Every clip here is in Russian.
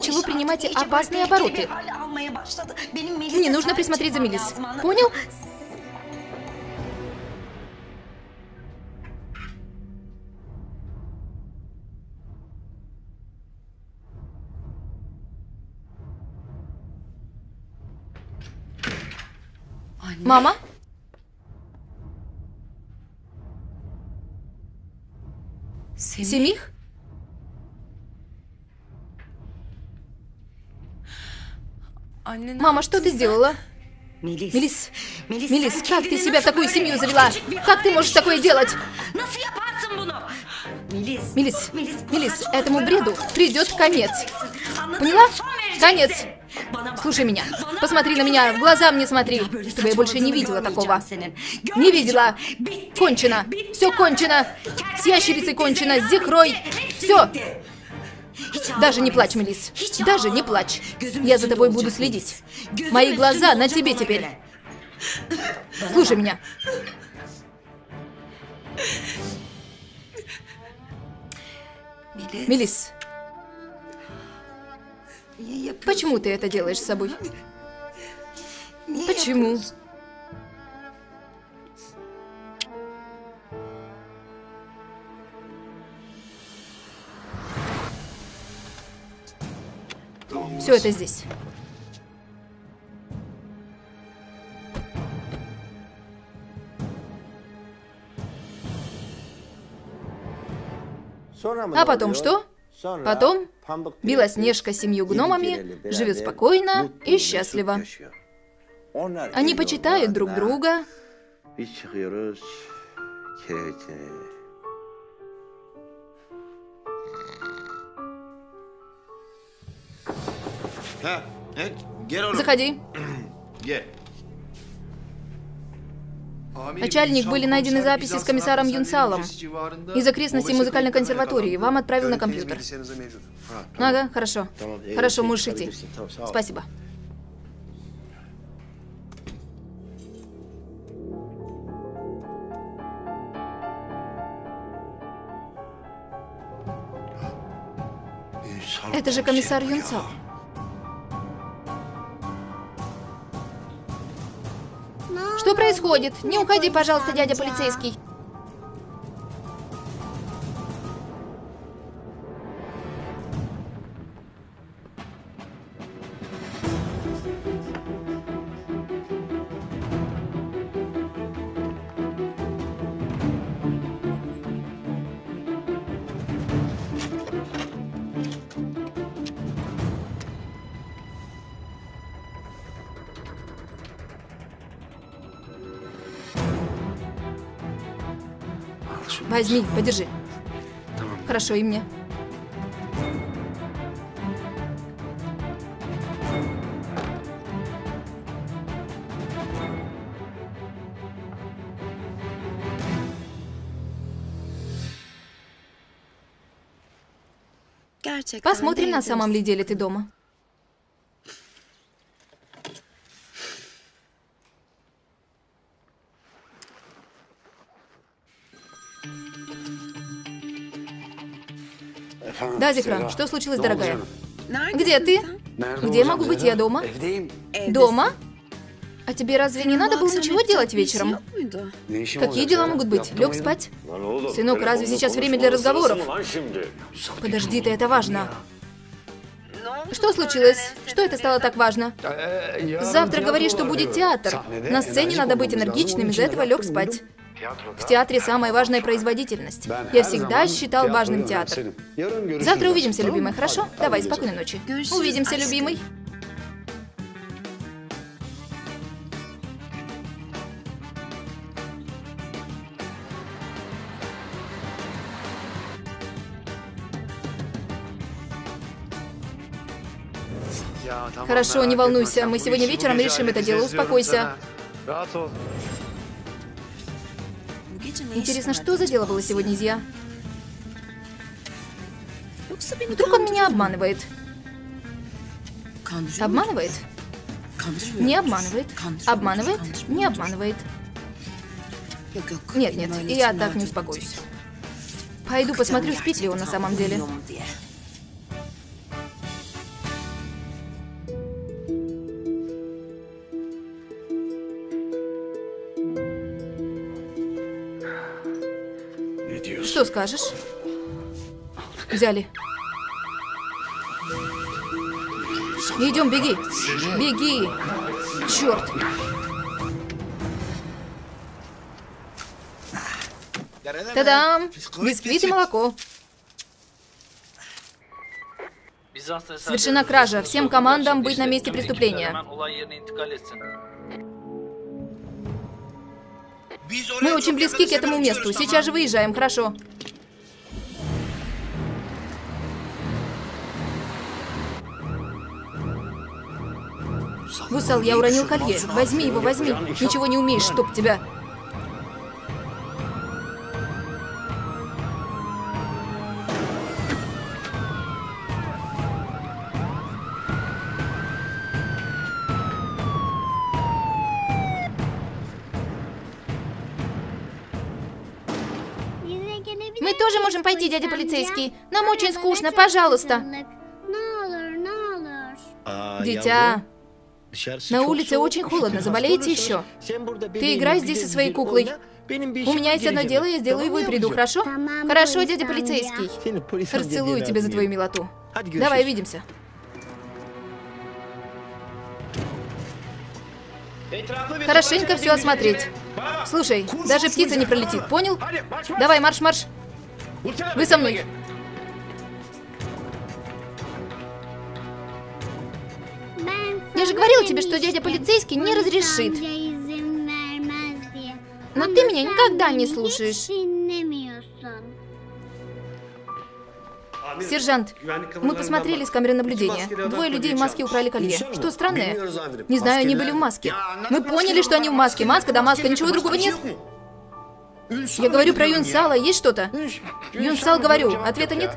Чего принимаете опасные обороты? Мне нужно присмотреть за Мелис. Понял? Мама? Семих? Мама, что ты сделала? Мелис, Мелис, как ты себя в такую семью завела? Как ты можешь такое делать? Мелис, Мелис, этому бреду придет конец. Поняла? Конец. Слушай меня. Посмотри на меня. В глаза мне смотри. Чтобы я больше не видела такого. Не видела. Кончено. Все кончено. С ящерицей кончено. С зихрой. Все. Даже не плачь, Мелис. Даже не плачь. Я за тобой буду следить. Мои глаза на тебе теперь. Слушай меня. Мелис. Почему ты это делаешь с собой? Почему? Все это здесь. А потом что? Потом Белоснежка с 7 гномами живет спокойно и счастливо. Они почитают друг друга. Заходи. Начальник, были найдены записи с комиссаром Юнсалом из окрестностей музыкальной консерватории. Вам отправил на компьютер. Ага, хорошо. Хорошо, можешь идти. Спасибо. Это же комиссар Юнсал. Что происходит? Не уходи, пожалуйста, дядя полицейский. Возьми, подержи. Хорошо, и мне. Посмотрим, на самом ли деле ты дома. Да, Зихра, что случилось, дорогая? Где ты? Где могу быть я дома? Дома? А тебе разве не надо было ничего делать вечером? Какие дела могут быть? Лег спать? Сынок, разве сейчас время для разговоров? Подожди ты, это важно. Что случилось? Что это стало так важно? Завтра говоришь, что будет театр. На сцене надо быть энергичным, из-за этого лег спать. В театре самая важная производительность. Я всегда считал важным театр. Завтра увидимся, любимая, хорошо? Давай, спокойной ночи. Увидимся, любимый. Хорошо, не волнуйся. Мы сегодня вечером решим это дело. Успокойся. Интересно, что за дело было сегодня, Зия? Вдруг он меня обманывает? Обманывает? Не обманывает. Обманывает? Не обманывает. Нет, нет, я так не успокоюсь. Пойду посмотрю, спит ли он на самом деле. Что скажешь? Взяли. Идем, беги. Беги. Черт. Та-дам! Бисквит и молоко. Совершена кража. Всем командам быть на месте преступления. Мы очень близки к этому месту. Сейчас же выезжаем, хорошо. Вусал, я уронил колье. Возьми его, возьми. Ничего не умеешь, чтоб тебя... Мы тоже можем пойти, дядя полицейский. Нам очень скучно, пожалуйста. Дитя, на улице очень холодно, заболеете еще? Ты играй здесь со своей куклой. У меня есть одно дело, я сделаю его и приду, хорошо? Хорошо, дядя полицейский. Расцелую тебя за твою милоту. Давай, увидимся. Хорошенько все осмотреть. Слушай, даже птица не пролетит, понял? Давай, марш-марш. Вы со мной. Я же говорила тебе, что дядя полицейский не разрешит. Но ты меня никогда не слушаешь. Сержант, мы посмотрели с камеры наблюдения. Двое людей в маске украли колье. Что странное? Не знаю, они были в маске. Мы поняли, что они в маске. Маска да маска, ничего другого нет. Я говорю про Юнсала, есть что-то? Юнсал, говорю, ответа нет?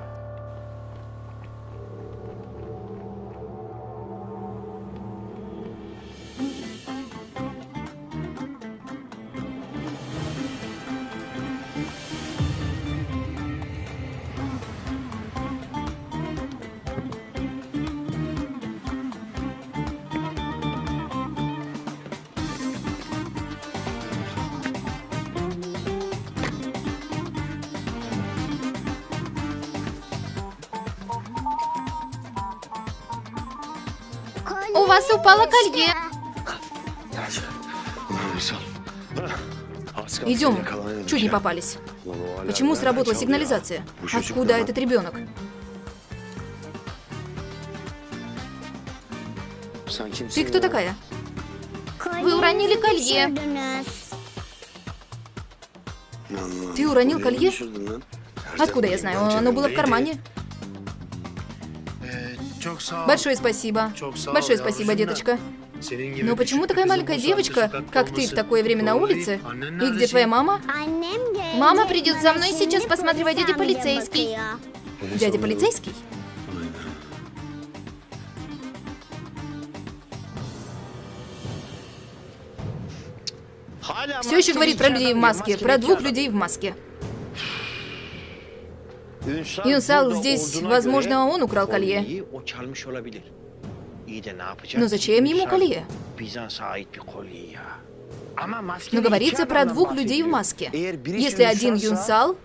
У вас упало колье. Идем. Чуть не попались. Почему сработала сигнализация? Откуда этот ребенок? Ты кто такая? Вы уронили колье. Ты уронил колье? Откуда я знаю? Оно было в кармане. Большое спасибо. Большое спасибо, деточка. Но почему такая маленькая девочка, как ты, в такое время на улице? И где твоя мама? Мама придет за мной сейчас посматривать дядя полицейский. Дядя полицейский? Все еще говорит про людей в маске, про двух людей в маске. Юнсал здесь, возможно, он украл колье. Но зачем ему колье? Но говорится про двух людей в маске. Если один Юнсал,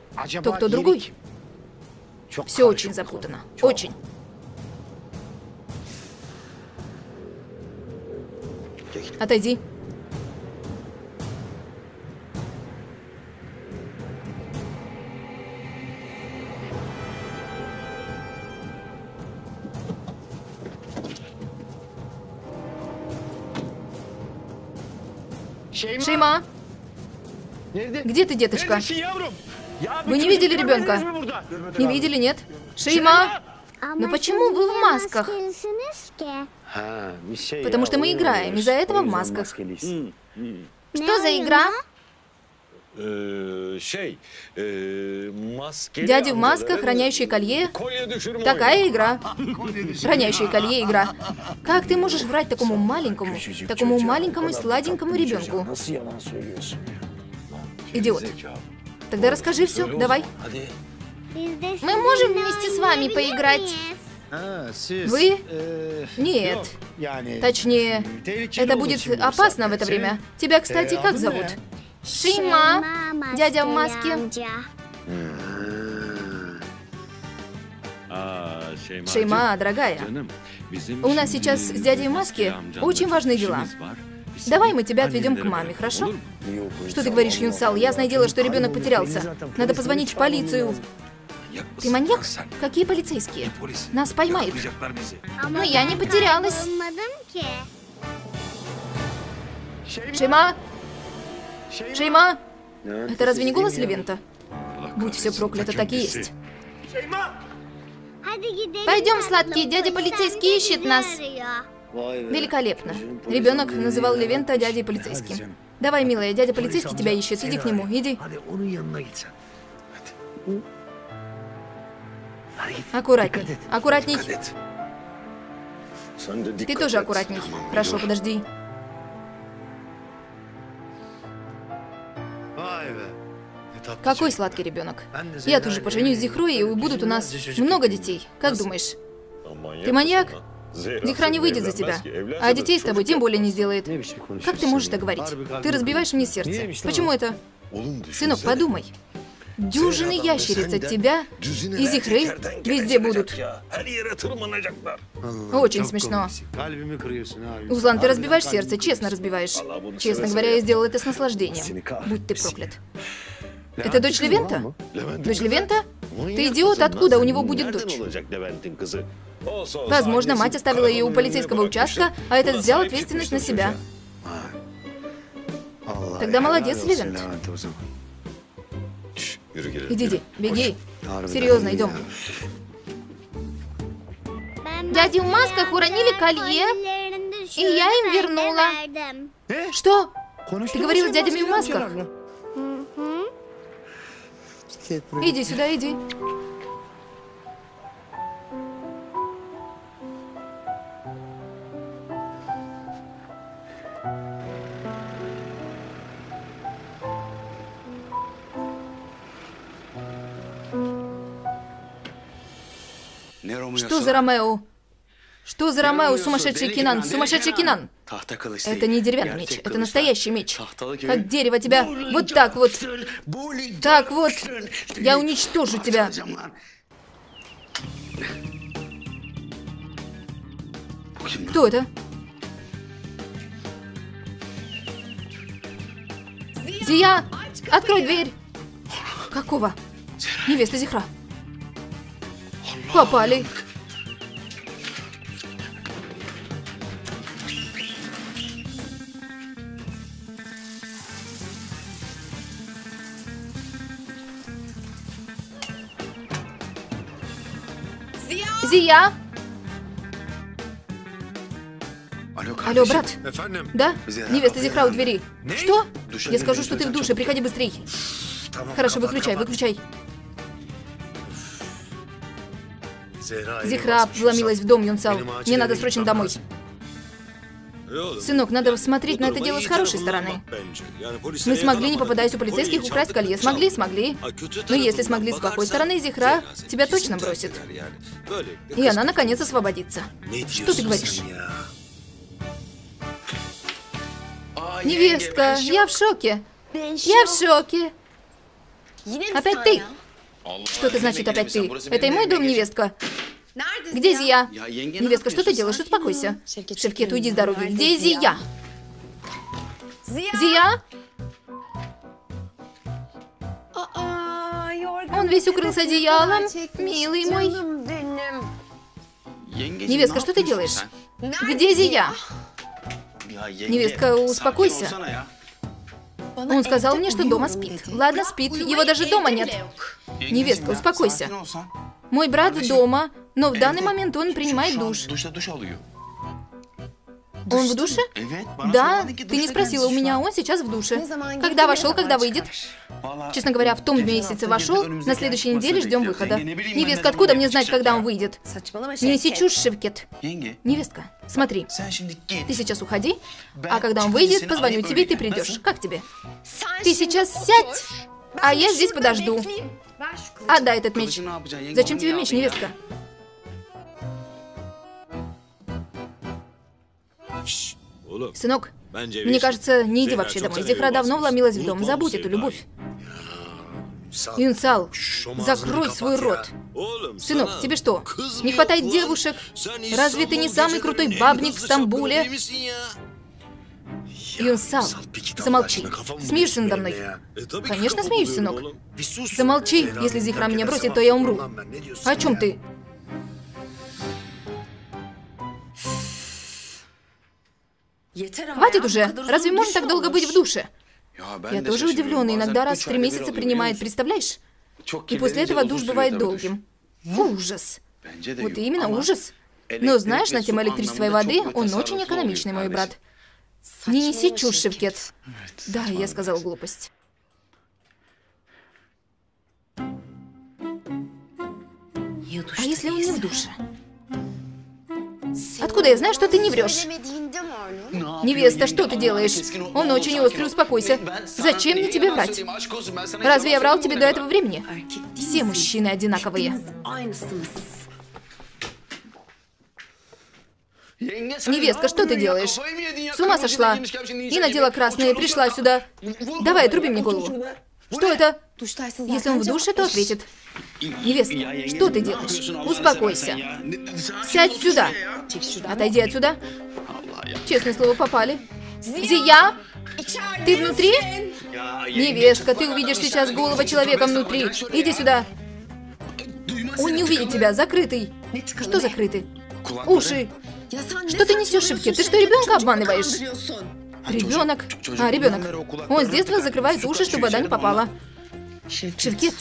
то кто другой? Все очень запутано. Очень. Отойди. Шейма! Где ты, деточка? Вы не видели ребенка? Не видели, нет? Шейма! Но почему вы в масках? Потому что мы играем, из-за этого в масках. Что за игра? Дядя в масках, хранящий колье. Такая игра. Хранящее колье игра. Как ты можешь врать такому маленькому и сладенькому ребенку? Идиот. Тогда расскажи все, давай. Мы можем вместе с вами поиграть? Вы? Нет. Точнее, это будет опасно в это время. Тебя, кстати, как зовут? Шейма, дядя в маске. Шейма, дорогая, у нас сейчас с дядей в маске очень важные дела. Давай мы тебя отведем к маме, хорошо? Что ты говоришь, Юнсал? Ясное дело, что ребенок потерялся. Надо позвонить в полицию. Ты маньяк? Какие полицейские? Нас поймают. Но я не потерялась. Шейма? Шейма? Это разве не голос Левента? Будь все проклято, так и есть. Пойдем, сладкий, дядя полицейский ищет нас. Великолепно. Ребенок называл Левента дядей полицейским. Давай, милая, дядя полицейский тебя ищет. Иди к нему, иди. Аккуратней, аккуратней. Ты тоже аккуратней. Хорошо, подожди. Какой сладкий ребенок. Я тоже поженюсь с Зихрой, и будут у нас много детей. Как думаешь? Ты маньяк? Зихра не выйдет за тебя. А детей с тобой тем более не сделает. Как ты можешь так говорить? Ты разбиваешь мне сердце. Почему это? Сынок, подумай. Дюжины ящериц от тебя и Зихры везде будут. Очень смешно. Узлан, ты разбиваешь сердце, честно разбиваешь. Честно говоря, я сделал это с наслаждением. Будь ты проклят. Это дочь Левента? Дочь Левента? Ты идиот, откуда у него будет дочь? Возможно, мать оставила ее у полицейского участка, а этот взял ответственность на себя. Тогда молодец, Левент. Иди, беги. Серьезно, идем. Дяди в масках уронили колье, и я им вернула. Что? Ты говорила с дядями в масках? Иди сюда, иди. Что за Ромео? Что за Ромео, сумасшедший Кинан? Сумасшедший Кинан! Это не деревянный меч, это настоящий меч. Как дерево тебя... Вот так вот. Так вот. Я уничтожу тебя. Кто это? Зия! Открой дверь! Какого? Невеста Зихра. Попали. Зия! Алло, брат. Да? Невеста Зихра у двери. Что? Я скажу, что ты в душе. Приходи быстрей. Хорошо, выключай, выключай. Зихра вломилась в дом, Юнсал. Мне надо срочно домой. Сынок, надо смотреть на это дело с хорошей стороны. Мы смогли, не попадаясь у полицейских, украсть колье. Смогли. Но если смогли с плохой стороны, Зихра тебя точно бросит. И она, наконец, освободится. Что ты говоришь? Невестка, я в шоке. Я в шоке. Опять ты? Что это значит опять ты? Это и мой дом, невестка. Где Зия? Невестка, что ты делаешь? Успокойся. Шевкет, уйди с дороги. Где Зия? Зия? Он весь укрылся одеялом. Милый мой. Невестка, что ты делаешь? Где Зия? Невестка, успокойся. Он сказал мне, что дома спит. Ладно, спит. Его даже дома нет. Невестка, успокойся. Мой брат дома, но в данный момент он принимает душ. Он в душе? Да, ты не спросила у меня, он сейчас в душе. Когда вошел, когда выйдет? Честно говоря, в том месяце вошел, на следующей неделе ждем выхода. Невестка, откуда мне знать, когда он выйдет? Не неси чушь, Шевкет. Невестка, смотри, ты сейчас уходи, а когда он выйдет, позвоню тебе, и ты придешь. Как тебе? Ты сейчас сядь, а я здесь подожду. Отдай этот меч. Зачем тебе меч, невестка? Сынок, мне кажется, не иди вообще домой. Зихра давно вломилась в дом. Забудь эту любовь. Юнсал, закрой свой рот. Сынок, тебе что, не хватает девушек? Разве ты не самый крутой бабник в Стамбуле? Юнсал, замолчи. Смеешься надо мной? Конечно, смеюсь, сынок. Замолчи, если Зихра меня бросит, то я умру. О чем ты? Хватит уже! Разве можно так долго быть в душе? Я тоже удивлен, иногда раз в 3 месяца принимает, представляешь? И после этого душ бывает долгим. Ужас. Вот именно ужас. Но знаешь, на тему электричества и воды, он очень экономичный, мой брат. Не неси чушь, Шевкет. Да, я сказал глупость. А если он не в душе? Откуда я знаю, что ты не врешь? Невеста, что ты делаешь? Он очень острый, успокойся. Зачем мне тебе врать? Разве я врал тебе до этого времени? Все мужчины одинаковые. Невестка, что ты делаешь? С ума сошла? И надела красное, и пришла сюда. Давай, отруби мне голову. Что это? Если он в душе, то ответит. Невестка, что ты делаешь? Успокойся. Сядь сюда. Отойди отсюда. Честное слово, попали. Зия? Ты внутри? Невестка, ты увидишь сейчас голову человека внутри. Иди сюда. Он не увидит тебя, закрытый. Что закрытый? Уши. Что ты несешь, Шевкет? Ты что, ребенка обманываешь? Ребенок? А, ребенок. Он с детства закрывает уши, чтобы вода не попала. Шевкет.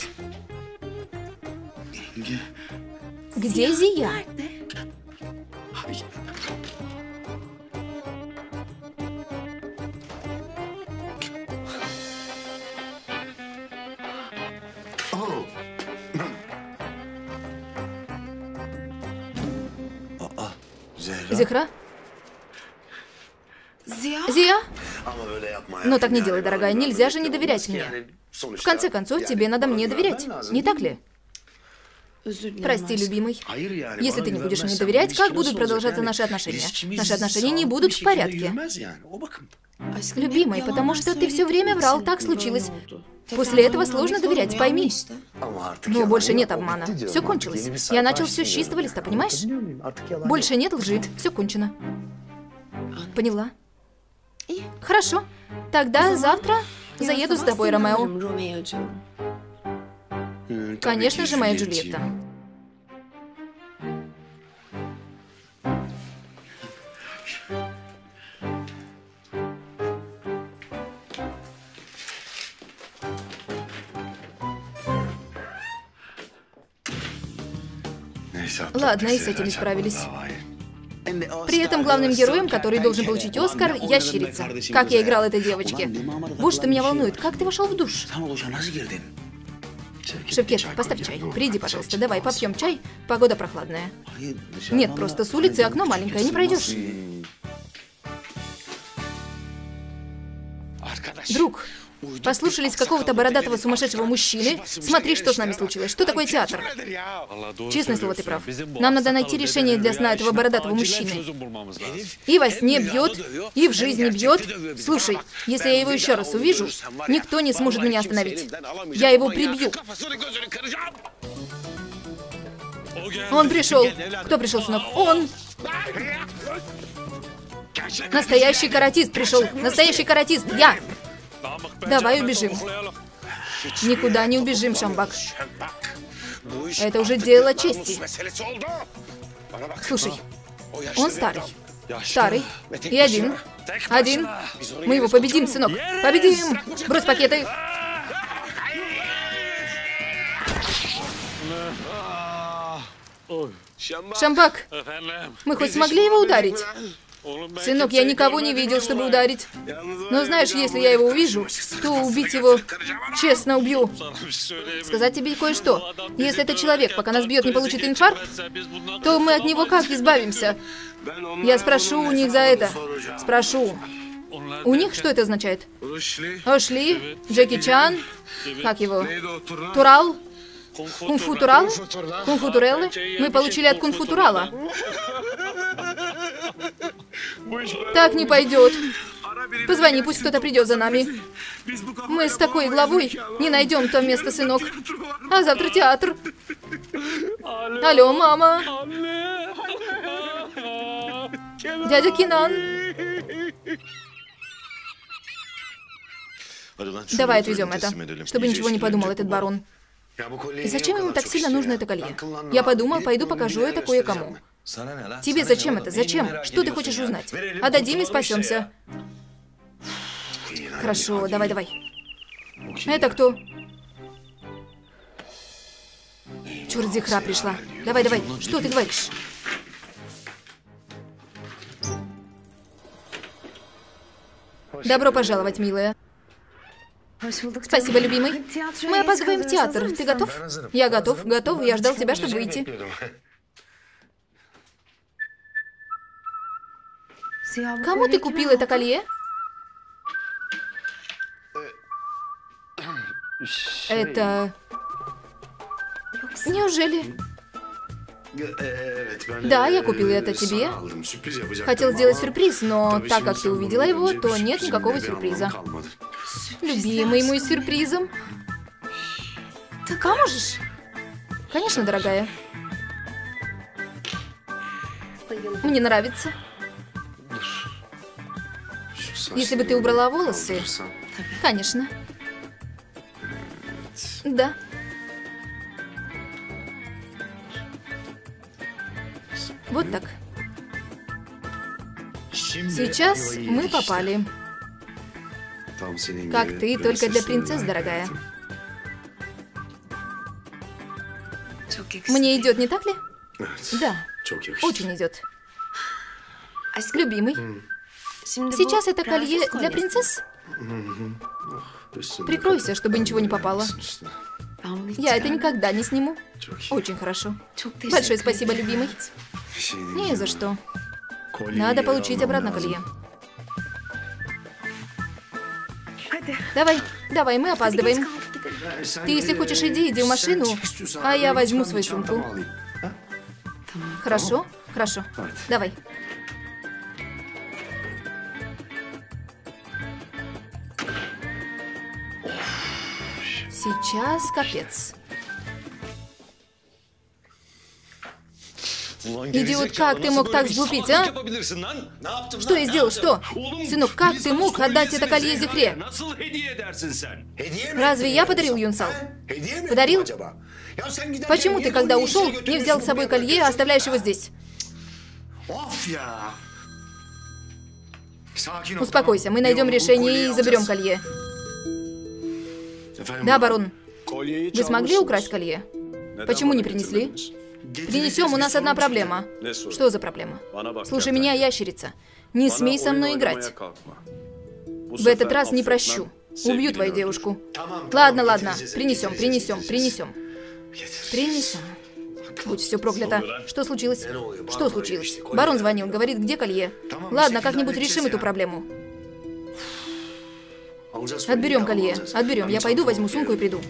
Где Зия? Зихра? Зия? Но так не делай, дорогая, нельзя же не доверять мне. В конце концов, тебе надо мне доверять, не так ли? Прости, любимый. Если ты не будешь мне доверять, как будут продолжаться наши отношения? Наши отношения не будут в порядке. Любимый, потому что ты все время врал, так случилось. После этого сложно доверять, пойми. Но больше нет обмана. Все кончилось. Я начал все с чистого листа, понимаешь? Больше нет лжи. Все кончено. Поняла? Хорошо. Тогда завтра заеду с тобой, Ромео. Конечно же, моя Джульетта. Ладно, и с этим справились. При этом главным героем, который должен получить Оскар, ящерица. Как я играл этой девочке. Вот что меня волнует. Как ты вошел в душ? Шевкет, поставь чай. Приди, пожалуйста, давай попьем чай. Погода прохладная. Нет, просто с улицы окно маленькое, не пройдешь. Друг, послушались какого-то бородатого сумасшедшего мужчины. Смотри, что с нами случилось. Что такое театр? Честное слово, ты прав. Нам надо найти решение для сна этого бородатого мужчины. И во сне бьет, и в жизни бьет. Слушай, если я его еще раз увижу, никто не сможет меня остановить. Я его прибью. Он пришел. Кто пришел, сынок? Он! Настоящий каратист пришел. Настоящий каратист. Я! Давай убежим. Никуда не убежим, Шамбак. Это уже дело чести. Слушай, он старый. Старый. И один. Один. Мы его победим, сынок. Победим! Брось пакеты. Шамбак, мы хоть смогли его ударить? Сынок, я никого не видел, чтобы ударить. Но знаешь, если я его увижу, то убить его честно убью. Сказать тебе кое-что. Если этот человек, пока нас бьет, не получит инфаркт, то мы от него как избавимся? Я спрошу у них за это. Спрошу. У них что это означает? Ошли, Джеки Чан, как его? Турал? Кунг-фу Турал? Кунг-фу Туреллы? Мы получили от Кунг-фу Турала. Так не пойдет. Позвони, пусть кто-то придет за нами. Мы с такой главой не найдем то место, сынок. А завтра театр. Алло, мама. Дядя Кинан. Давай отвезем это, чтобы ничего не подумал этот барон. И зачем ему так сильно нужно это колье? Я подумал, пойду покажу это кое-кому. Тебе зачем это? Зачем? Что ты хочешь узнать? Отдадим и спасемся. Хорошо, давай. Это кто? Черт, Зихра пришла. Давай. Что ты говоришь? Добро пожаловать, милая. Спасибо, любимый. Мы опаздываем в театр. Ты готов? Я готов. Я ждал тебя, чтобы выйти. Кому ты купил это колье? Это... Неужели? Да, я купил это тебе. Хотел сделать сюрприз, но так как ты увидела его, то нет никакого сюрприза. Любимый мой с сюрпризом. Ты поможешь? Конечно, дорогая. Мне нравится. Если бы ты убрала волосы... Конечно. Да. Вот так. Сейчас мы попали. Как ты, только для принцесс, дорогая. Мне идет, не так ли? Да, очень идет. Любимый, сейчас это колье для принцесс? Прикройся, чтобы ничего не попало. Я это никогда не сниму. Очень хорошо. Большое спасибо, любимый. Не за что. Надо получить обратно колье. Давай, мы опаздываем. Ты, если хочешь, иди в машину, а я возьму свою сумку. Хорошо? Хорошо. Давай. Сейчас капец. Идиот, как ты мог так сглупить, а? Что я сделал, что? Сынок, как ты мог отдать это колье Зихре? Разве я подарил Юнсал? Подарил? Почему ты, когда ушел, не взял с собой колье, а оставляешь его здесь? Успокойся, мы найдем решение и заберем колье. Да, барон. Вы смогли украсть колье? Почему не принесли? Принесем, у нас одна проблема. Что за проблема? Слушай меня, ящерица. Не смей со мной играть. В этот раз не прощу. Убью твою девушку. Ладно. Принесем. Будь все проклято. Что случилось? Что случилось? Барон звонил, говорит, где колье? Ладно, как-нибудь решим эту проблему. Отберем колье. Отберем. Я пойду, возьму сумку и приду.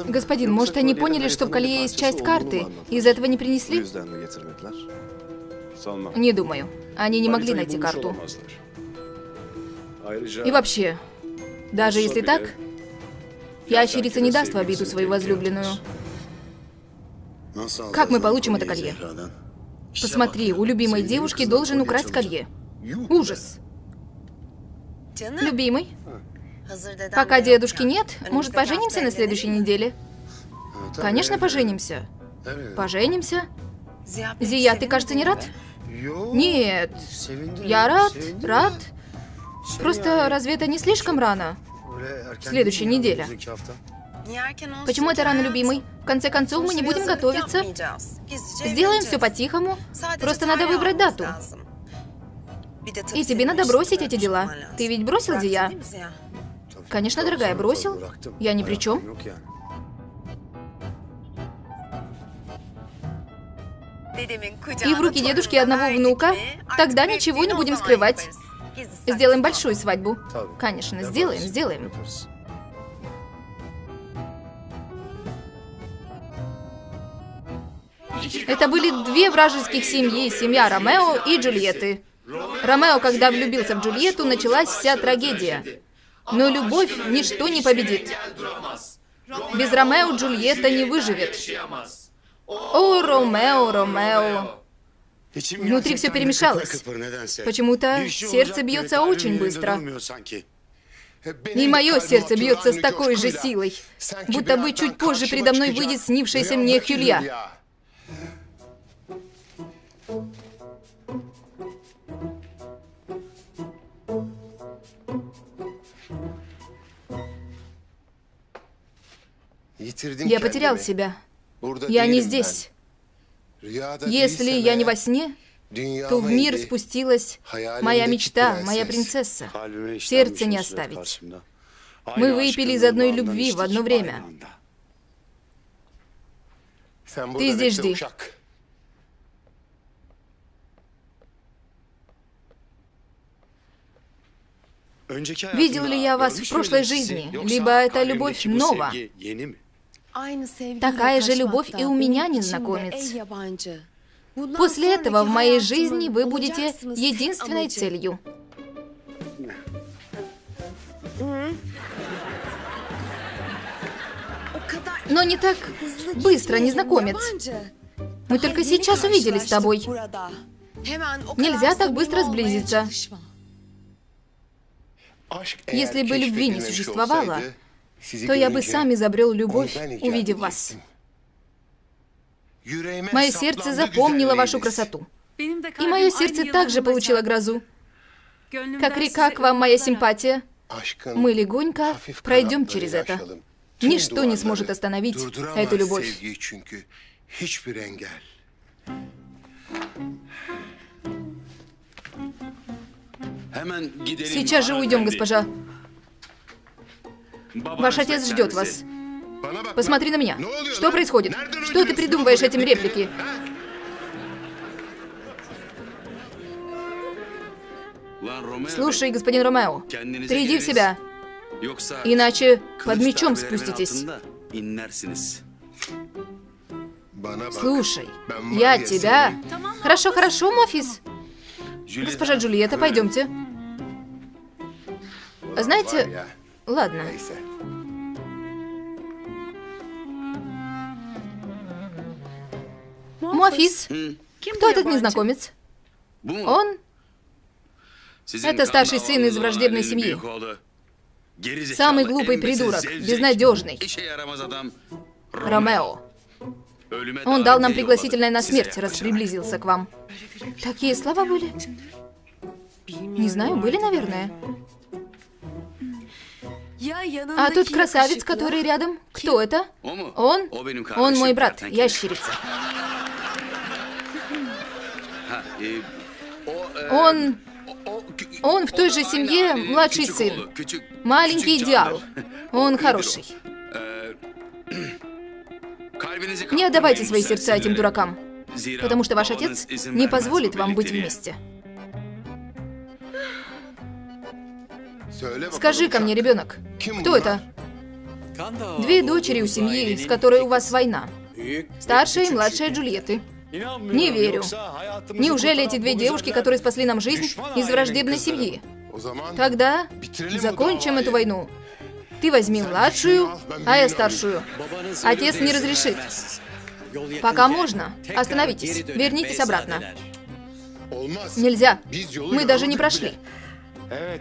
Господин, может, они поняли, что в колье есть часть карты, и из этого не принесли? Не думаю. Они не могли найти карту. И вообще, даже если так, ящерица не даст в обиду свою возлюбленную. Как мы получим это колье? Посмотри, у любимой девушки должен украсть колье. Ужас. Любимый? Пока дедушки нет, может, поженимся на следующей неделе? Конечно, поженимся. Поженимся? Зия, ты, кажется, не рад? Нет. Я рад. Просто разве это не слишком рано? Следующая неделя. Почему это рано, любимый? В конце концов, мы не будем готовиться. Сделаем все по-тихому. Просто надо выбрать дату. И тебе надо бросить эти дела. Ты ведь бросил, Зия? Конечно, дорогая, бросил. Я ни при чем. И в руки дедушки одного внука. Тогда ничего не будем скрывать. Сделаем большую свадьбу. Конечно, сделаем. Это были две вражеских семьи, семья Ромео и Джульетты. Ромео, когда влюбился в Джульетту, началась вся трагедия. Но любовь ничто не победит. Без Ромео Джульетта не выживет. О, Ромео, Ромео. Внутри все перемешалось. Почему-то сердце бьется очень быстро. И мое сердце бьется с такой же силой, будто бы чуть позже передо мной выйдет снившаяся мне Хюлья. Я потерял себя. Я не здесь. Если я не во сне, то в мир спустилась моя мечта, моя принцесса. Сердце не оставить. Мы выпили из одной любви в одно время. Ты здесь жди. Видел ли я вас в прошлой жизни, либо эта любовь нова? Такая же любовь и у меня, незнакомец. После этого в моей жизни вы будете единственной целью. Но не так быстро, незнакомец. Мы только сейчас увиделись с тобой. Нельзя так быстро сблизиться. Если бы любви не существовало, то я бы сам изобрел любовь, увидев вас. Мое сердце запомнило вашу красоту. И мое сердце также получило грозу. Как река к вам моя симпатия. Мы легонько пройдем через это. Ничто не сможет остановить эту любовь. Сейчас же уйдем, госпожа. Ваш отец ждет вас. Посмотри на меня. Что происходит? Что ты придумываешь этим реплики? Слушай, господин Ромео, приди в себя. Иначе под мечом спуститесь. Слушай, я тебя... Хорошо, хорошо, Мофис. Госпожа Джульетта, пойдемте. Знаете... Ладно. Мофис, кто этот незнакомец? Он? Это старший сын из враждебной семьи. Самый глупый придурок, безнадежный. Ромео. Он дал нам пригласительное на смерть, раз приблизился к вам. Такие слова были? Не знаю, были, наверное. А тот красавец, который рядом, кто это? Он? Он мой брат, ящерица. Он в той же семье младший сын. Маленький идеал. Он хороший. Не отдавайте свои сердца этим дуракам, потому что ваш отец не позволит вам быть вместе. Скажи-ка мне, ребенок, кто это? Две дочери у семьи, с которой у вас война. Старшая и младшая Джульетты. Не верю. Неужели эти две девушки, которые спасли нам жизнь из враждебной семьи? Тогда закончим эту войну. Ты возьми младшую, а я старшую. Отец не разрешит. Пока можно. Остановитесь. Вернитесь обратно. Нельзя. Мы даже не прошли.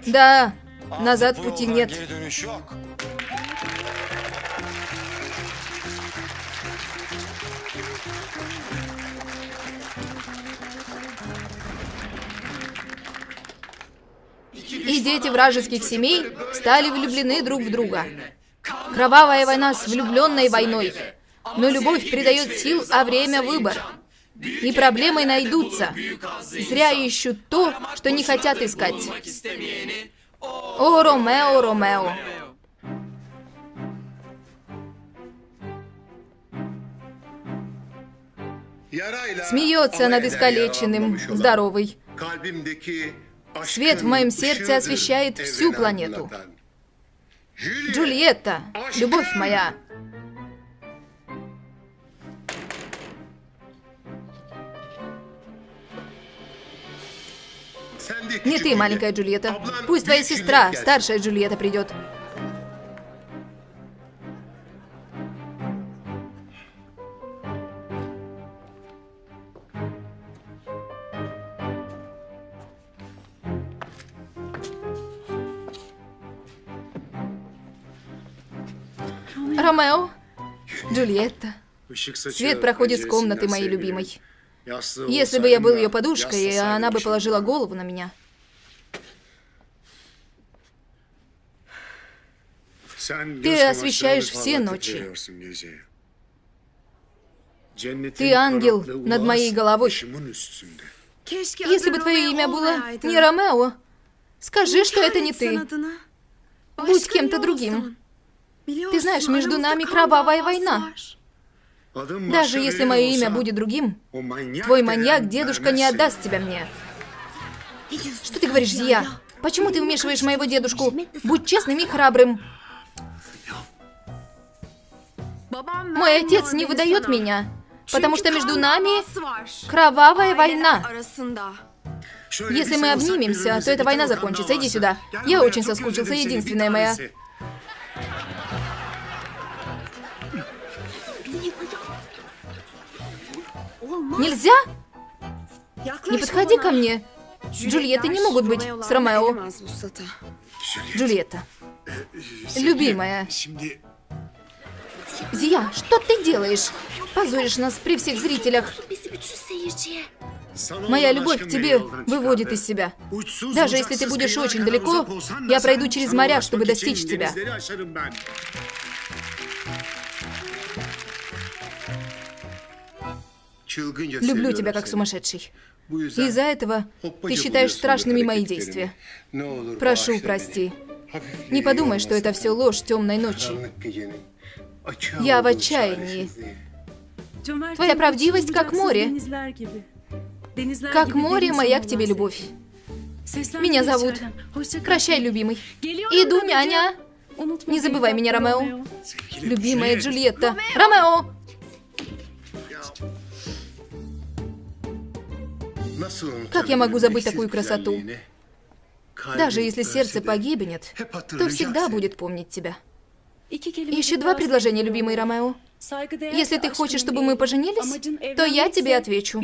Да, назад пути нет. И дети вражеских семей стали влюблены друг в друга. Кровавая война с влюбленной войной. Но любовь придает сил, а время — выбор. И проблемы найдутся. Зря ищут то, что не хотят искать. О, Ромео, Ромео. Смеется над искалеченным, здоровый. Свет в моем сердце освещает всю планету. Джульетта, любовь моя. Не ты, маленькая Джульетта. Пусть твоя сестра, старшая Джульетта, придет. Ромео, Джульетта. Свет проходит с комнаты моей любимой. Если бы я был ее подушкой, она бы положила голову на меня. Ты освещаешь все ночи. Ты ангел над моей головой. Если бы твое имя было не Ромео, скажи, что это не ты. Будь кем-то другим. Ты знаешь, между нами кровавая война. Даже если мое имя будет другим, твой маньяк, дедушка, не отдаст тебя мне. Что ты говоришь, Зия? Почему ты вмешиваешь моего дедушку? Будь честным и храбрым. Мой отец не выдает меня, потому что между нами кровавая война. Если мы обнимемся, то эта война закончится. Иди сюда. Я очень соскучился, единственная моя. Нельзя? Не подходи ко мне. Джульетты не могут быть с Ромео. Джульетта. Любимая. Зия, что ты делаешь? Позоришь нас при всех зрителях. Моя любовь к тебе выводит из себя. Даже если ты будешь очень далеко, я пройду через моря, чтобы достичь тебя. Люблю тебя как сумасшедший. Из-за этого ты считаешь страшными мои действия. Прошу, прости. Не подумай, что это все ложь темной ночи. Я в отчаянии. Твоя правдивость как море. Как море моя к тебе любовь. Меня зовут. Прощай, любимый. Иду, няня. Не забывай меня, Ромео. Любимая Джульетта. Ромео! Как я могу забыть такую красоту? Даже если сердце погибнет, то всегда будет помнить тебя. Еще 2 предложения, любимый Ромео. Если ты хочешь, чтобы мы поженились, то я тебе отвечу.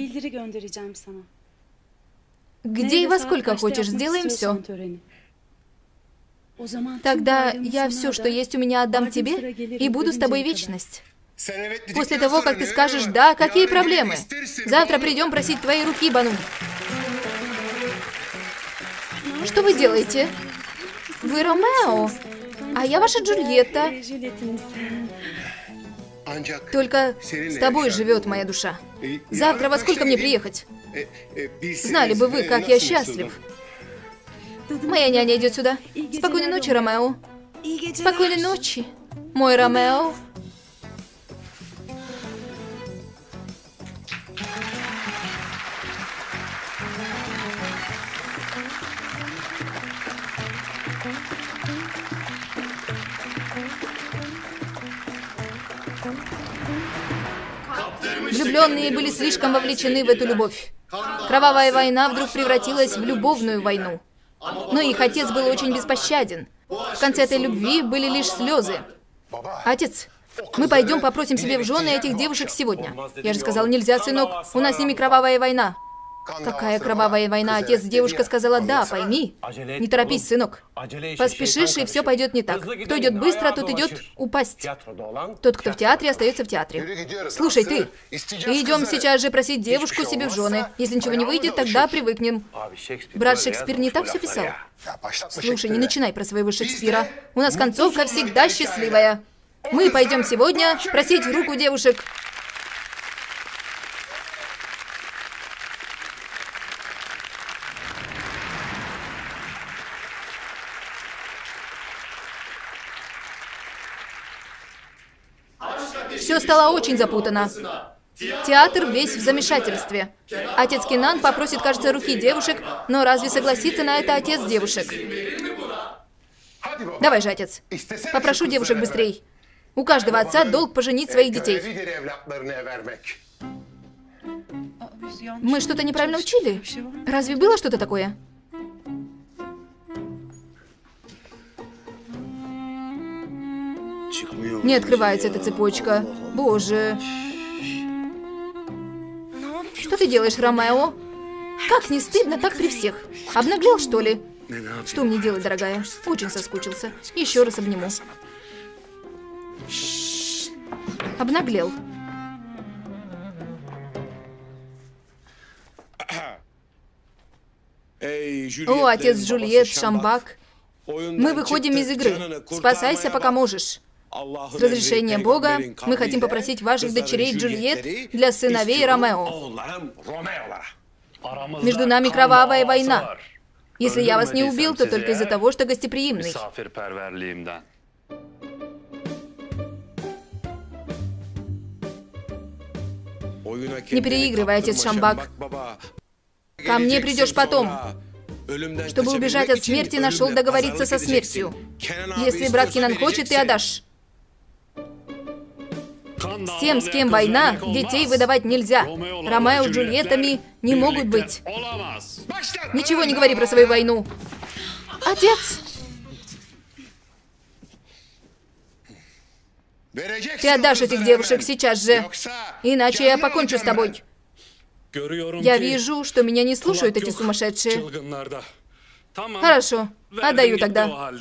Где и во сколько хочешь, сделаем все. Тогда я все, что есть у меня, отдам тебе и буду с тобой вечность. После того, как ты скажешь «да», какие проблемы? Завтра придем просить твоей руки, Бану. Что вы делаете? Вы Ромео, а я ваша Джульетта. Только с тобой живет моя душа. Завтра во сколько мне приехать? Знали бы вы, как я счастлив. Моя няня идет сюда. Спокойной ночи, Ромео. Спокойной ночи, мой Ромео. Влюбленные были слишком вовлечены в эту любовь. Кровавая война вдруг превратилась в любовную войну. Но их отец был очень беспощаден. В конце этой любви были лишь слезы. Отец, мы пойдем попросим себе в жены этих девушек сегодня. Я же сказал, нельзя, сынок, у нас с ними кровавая война. Какая кровавая война, отец? Девушка сказала «да», пойми. Не торопись, сынок. Поспешишь, и все пойдет не так. Кто идет быстро, тот идет упасть. Тот, кто в театре, остается в театре. Слушай, ты, идем сейчас же просить девушку себе в жены. Если ничего не выйдет, тогда привыкнем. Брат Шекспир не так все писал? Слушай, не начинай про своего Шекспира. У нас концовка всегда счастливая. Мы пойдем сегодня просить руку девушек. Все стало очень запутано. Театр весь в замешательстве. Отец Кенан попросит, кажется, руки девушек, но разве согласится на это отец девушек? Давай же, отец. Попрошу девушек быстрей. У каждого отца долг поженить своих детей. Мы что-то неправильно учили? Разве было что-то такое? Не открывается эта цепочка. Боже. Что ты делаешь, Ромео? Как не стыдно так при всех? Обнаглел, что ли? Что мне делать, дорогая? Очень соскучился. Еще раз обниму. Обнаглел. О, отец Джульет, Шамбак. Мы выходим из игры. Спасайся, пока можешь. С разрешения Бога мы хотим попросить ваших дочерей Джульет для сыновей Ромео. Между нами кровавая война. Если я вас не убил, то только из-за того, что гостеприимный. Не переигрывай, отец Шамбак. Ко мне придешь потом. Чтобы убежать от смерти, нашел договориться со смертью. Если брат Кинан хочет, ты отдашь. С тем, с кем война, детей выдавать нельзя. Ромео с Джульеттами не могут быть. Ничего не говори про свою войну. Отец! Ты отдашь этих девушек сейчас же. Иначе я покончу с тобой. Я вижу, что меня не слушают эти сумасшедшие. Хорошо, отдаю тогда.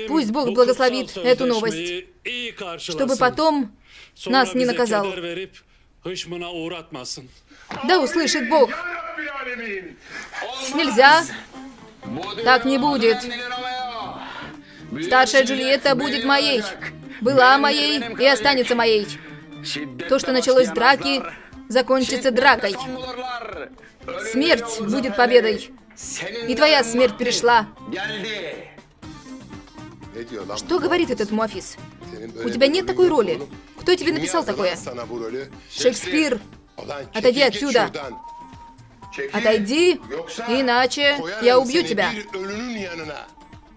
Пусть Бог благословит эту новость, чтобы потом нас не наказал. Да услышит Бог. Нельзя. Так не будет. Старшая Джульетта будет моей. Была моей и останется моей. То, что началось с драки, закончится дракой. Смерть будет победой. И твоя смерть пришла. Что говорит этот Муафис? У тебя нет такой роли. Кто тебе написал такое? Шекспир. Отойди отсюда. Отойди, иначе я убью тебя.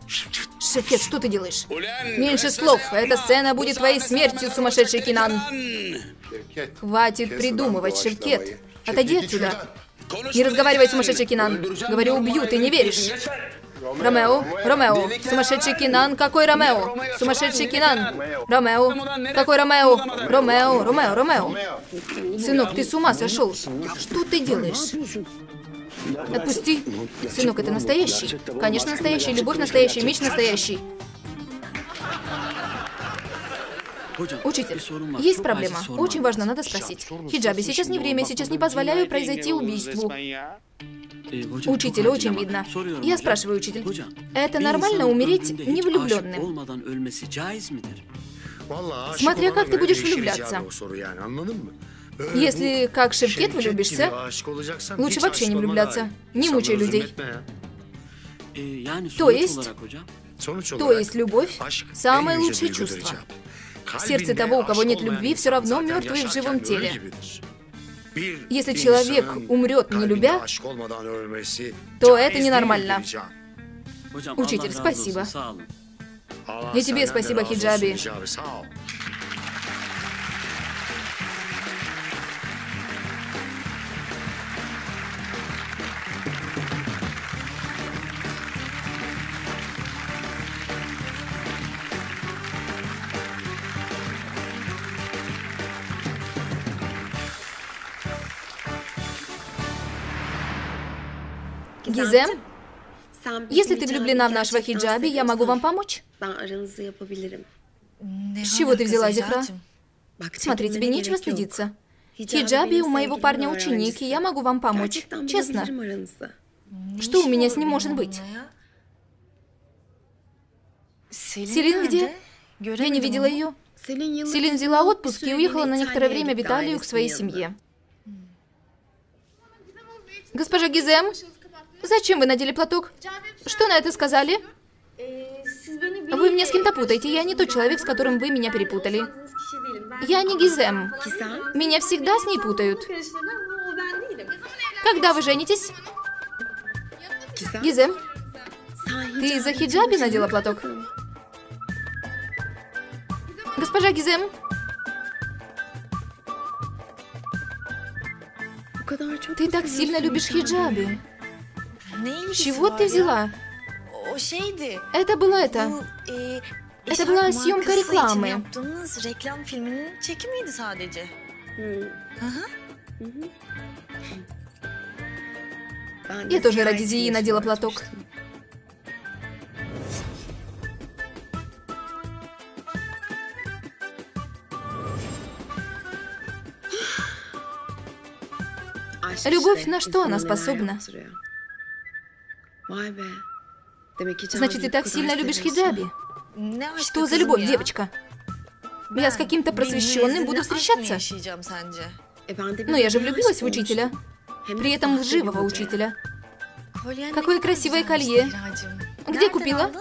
Шевкет, что ты делаешь? Меньше слов. Эта сцена будет твоей смертью, сумасшедший Кинан. Хватит придумывать, Шевкет. Отойди отсюда. Не разговаривай, сумасшедший Кинан. Говорю, убью, ты не веришь. Ромео, Ромео, сумасшедший Кинан, какой Ромео? Сумасшедший Кинан, Ромео, какой Ромео? Ромео, Ромео, Ромео. Сынок, ты с ума сошел? Что ты делаешь? Отпусти. Сынок, это настоящий. Конечно, настоящий. Любовь настоящий, меч настоящий. Учитель, есть проблема. Очень важно, надо спросить. Хиджаби, сейчас не время, сейчас не позволяю произойти убийству. Учитель, очень видно. Я спрашиваю, учитель, это нормально умереть невлюбленным? Смотря как ты будешь влюбляться. Если как Шевкет влюбишься, лучше вообще не влюбляться. Не мучай людей. То есть любовь – самое лучшее чувство. В сердце того, у кого нет любви, все равно мертвый в живом теле. Если человек умрет, не любя, то это ненормально. Учитель, спасибо. И тебе спасибо, Хиджаби. Гизем, если ты влюблена в нашего Хиджаби, я могу вам помочь. С чего ты взяла, Зихра? Смотри, тебе нечего стыдиться. Хиджаби у моего парня ученик, и я могу вам помочь. Честно. Что у меня с ним может быть? Селин где? Я не видела ее. Селин взяла отпуск и уехала на некоторое время в Италию к своей семье. Госпожа Гизем, зачем вы надели платок? Что на это сказали? Вы меня с кем-то путаете. Я не тот человек, с которым вы меня перепутали. Я не Гизем. Меня всегда с ней путают. Когда вы женитесь? Гизем, ты из-за Хиджаби надела платок? Госпожа Гизем. Ты так сильно любишь Хиджаби. С чего ты взяла? Это было это. Это была съемка рекламы. Я тоже ради Зии надела платок. Любовь, на что она способна? Значит, ты так сильно любишь хиджаби? Что за любовь, девочка? Я с каким-то просвещенным буду встречаться? Но я же влюбилась в учителя. При этом лживого учителя. Какое красивое колье. Где купила?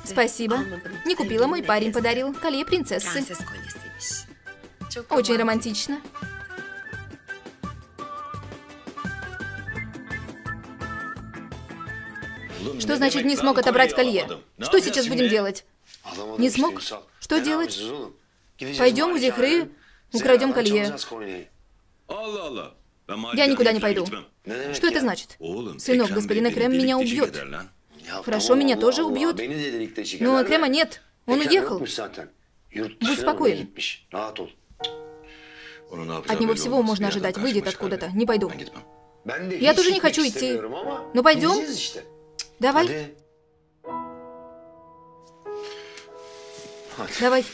Спасибо. Не купила, мой парень подарил. Колье принцессы. Очень романтично. Что значит не смог отобрать колье? Что сейчас будем делать? Не смог? Что делать? Пойдем у Зихры, украдем колье. Я никуда не пойду. Что это значит? Сынок, господин Экрем меня убьет. Хорошо, меня тоже убьют. Но Экрема нет. Он уехал. Будь спокоен. От него всего можно ожидать. Выйдет откуда-то. Не пойду. Я тоже не хочу идти. Ну пойдем. Давай. Давай.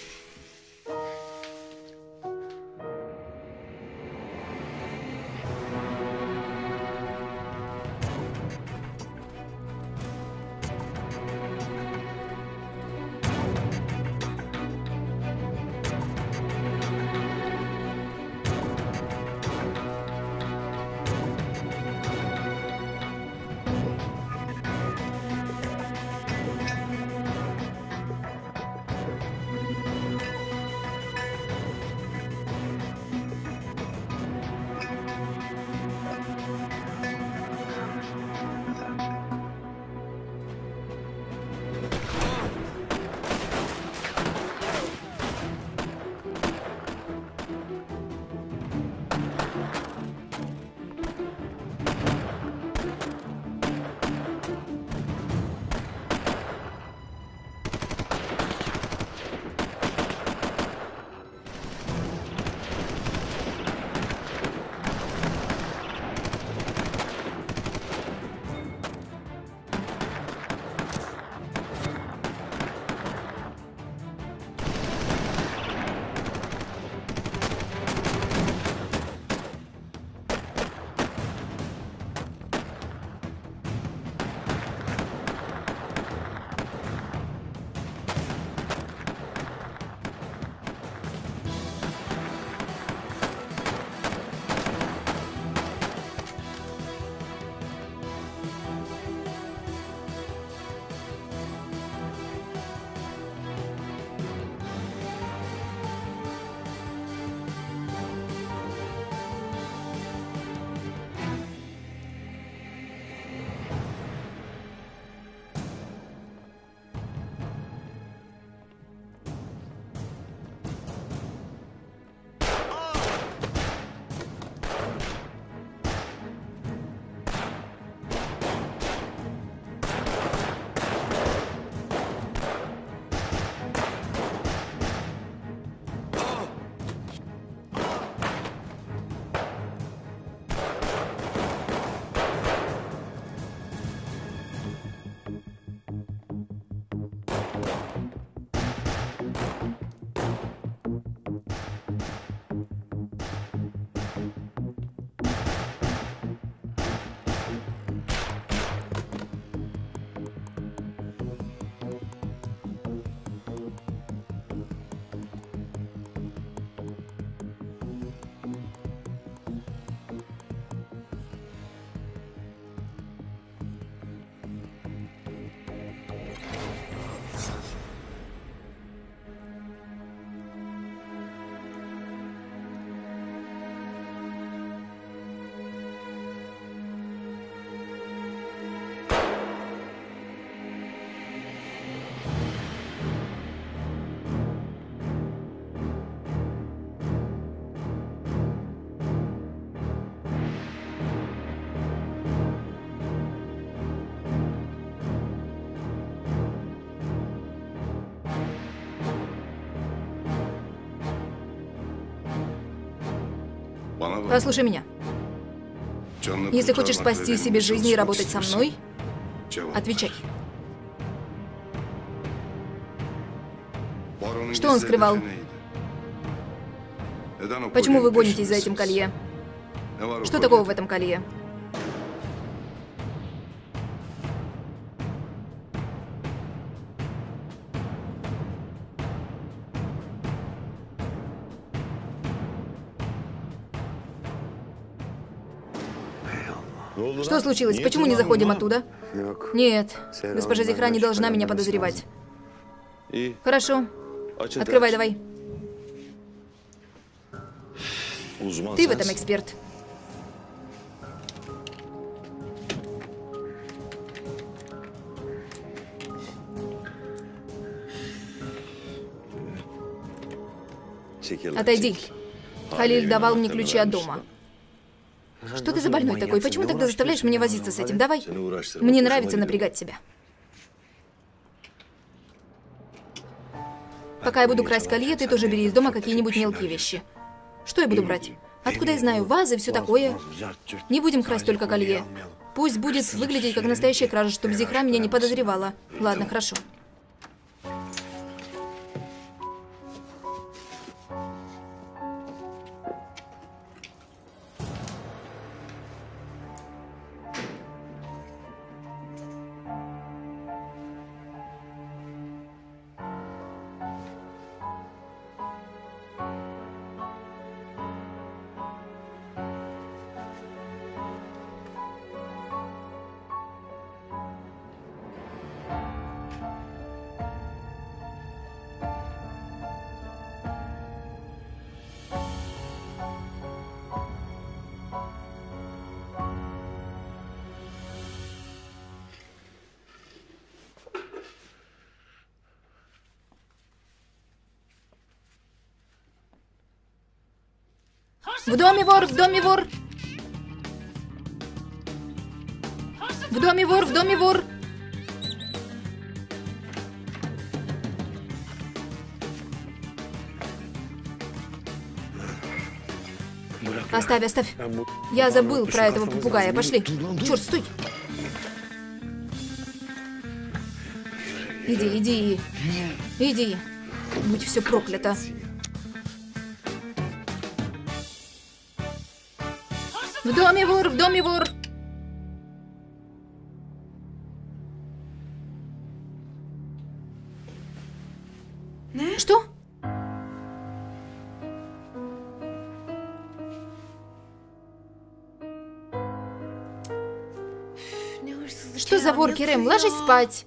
Послушай меня. Если хочешь спасти себе жизнь и работать со мной, отвечай. Что он скрывал? Почему вы гонитесь за этим колье? Что такого в этом колье? Что случилось? Почему не заходим оттуда? Нет, госпожа Зихра не должна меня подозревать. Хорошо. Открывай давай. Ты в этом эксперт. Отойди. Халиль давал мне ключи от дома. Что ты за больной такой? Почему тогда заставляешь меня возиться с этим? Давай. Мне нравится напрягать тебя. Пока я буду красть колье, ты тоже бери из дома какие-нибудь мелкие вещи. Что я буду брать? Откуда я знаю? Вазы, все такое. Не будем красть только колье. Пусть будет выглядеть как настоящая кража, чтобы Зихра меня не подозревала. Ладно, хорошо. В доме вор, в доме вор! В доме вор, в доме вор! Оставь, оставь. Я забыл про этого попугая. Пошли. Черт, стой. Иди, иди. Иди. Будь все проклято. В доме вор, в доме вор! Что? Что за вор, Керем? Ложись спать.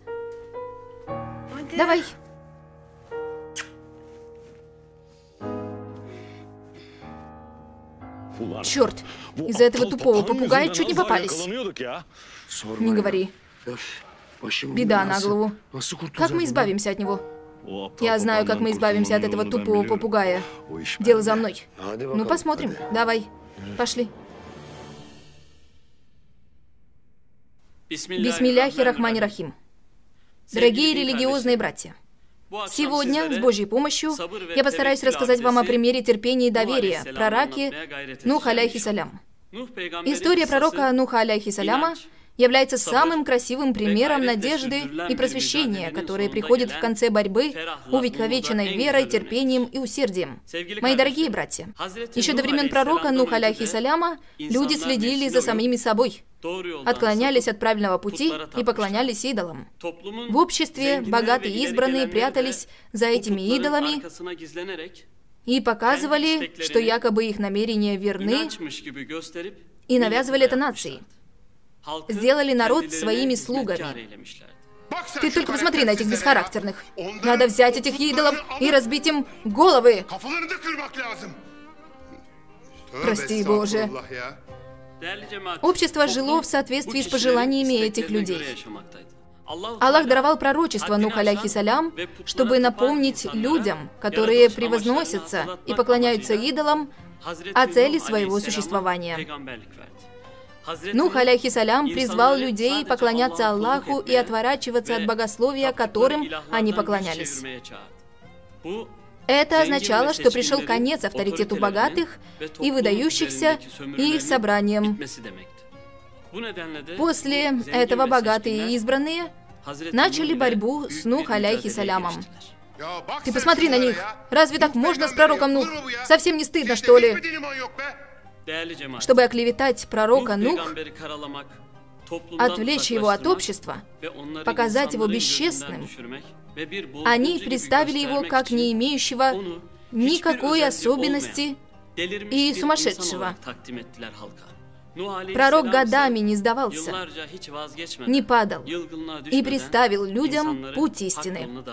Давай. Черт, из-за этого тупого попугая чуть не попались. Не говори. Беда на голову. Как мы избавимся от него? Я знаю, как мы избавимся от этого тупого попугая. Дело за мной. Ну, посмотрим. Давай. Пошли. Бисмилляхи рахмани рахим. Дорогие религиозные братья, сегодня, с Божьей помощью, я постараюсь рассказать вам о примере терпения и доверия пророке Нуха алейхиссалям. История пророка Нуха алейхиссаляма является самым красивым примером надежды и просвещения, которые приходят в конце борьбы, увековеченной верой, терпением и усердием. Мои дорогие братья, еще до времен пророка Нуха алейхиссаляма люди следили за самими собой, отклонялись от правильного пути и поклонялись идолам. В обществе богатые и избранные прятались за этими идолами и показывали, что якобы их намерения верны, и навязывали это нации. Сделали народ своими слугами. Ты только посмотри на этих бесхарактерных. Надо взять этих идолов и разбить им головы. Прости, Боже. Общество жило в соответствии с пожеланиями этих людей. Аллах даровал пророчество Нуха алейхиссалям, чтобы напомнить людям, которые превозносятся и поклоняются идолам, о цели своего существования. Нух алейхиссалям призвал людей поклоняться Аллаху и отворачиваться от богословия, которым они поклонялись. Это означало, что пришел конец авторитету богатых и выдающихся и их собраниям. После этого богатые и избранные начали борьбу с Нух алейхиссалямом. Ты посмотри на них! Разве так можно с пророком Нух? Совсем не стыдно, что ли? чтобы оклеветать пророка Нух, отвлечь его от общества, показать его бесчестным, они представили его как не имеющего никакой особенности и сумасшедшего. Пророк годами не сдавался, не падал и представил людям путь истины.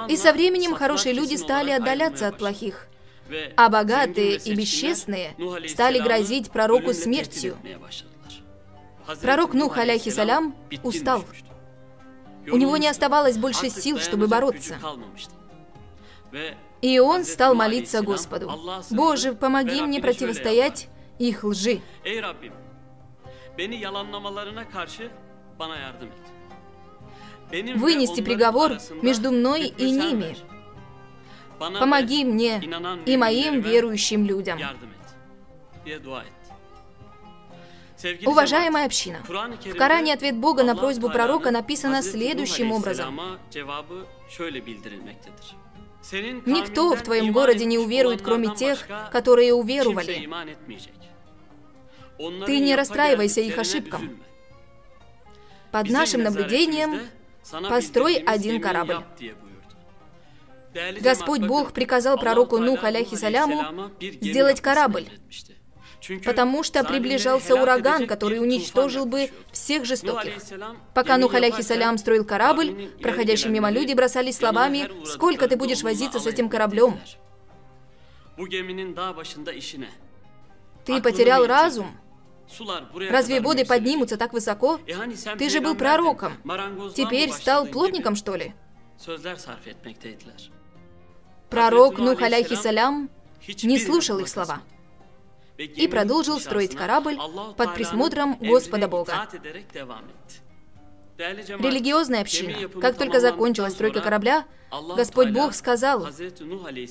И со временем хорошие люди стали отдаляться от плохих, а богатые и бесчестные стали грозить пророку смертью. Пророк Нух, алейхиссалям, устал. У него не оставалось больше сил, чтобы бороться. И он стал молиться Господу: «Боже, помоги мне противостоять их лжи». Вынести приговор между мной и ними. Помоги мне и моим верующим людям. Уважаемая община, в Коране ответ Бога на просьбу пророка написано следующим образом: «Никто в твоем городе не уверует, кроме тех, которые уверовали. Ты не расстраивайся их ошибкам. Под нашим наблюдением построй один корабль». Господь Бог приказал пророку Нух, алейхиссаляму, сделать корабль, потому что приближался ураган, который уничтожил бы всех жестоких. Пока Нух, алейхиссалям, строил корабль, проходящие мимо люди бросались словами: «Сколько ты будешь возиться с этим кораблем? Ты потерял разум? Разве воды поднимутся так высоко? Ты же был пророком. Теперь стал плотником, что ли?» Пророк Нух, алейхиссалям, не слушал их слова и продолжил строить корабль под присмотром Господа Бога. Религиозная община, как только закончилась стройка корабля, Господь Бог сказал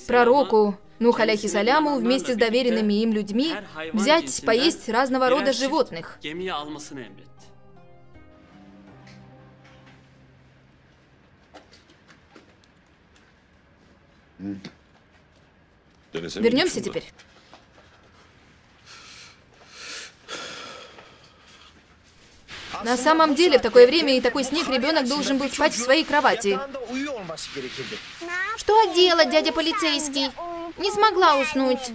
пророку Нух, алейхиссаляму, вместе с доверенными им людьми взять поесть разного рода животных. Вернемся теперь. На самом деле, в такое время и такой снег ребенок должен был спать в своей кровати. Что делать, дядя полицейский? Не смогла уснуть.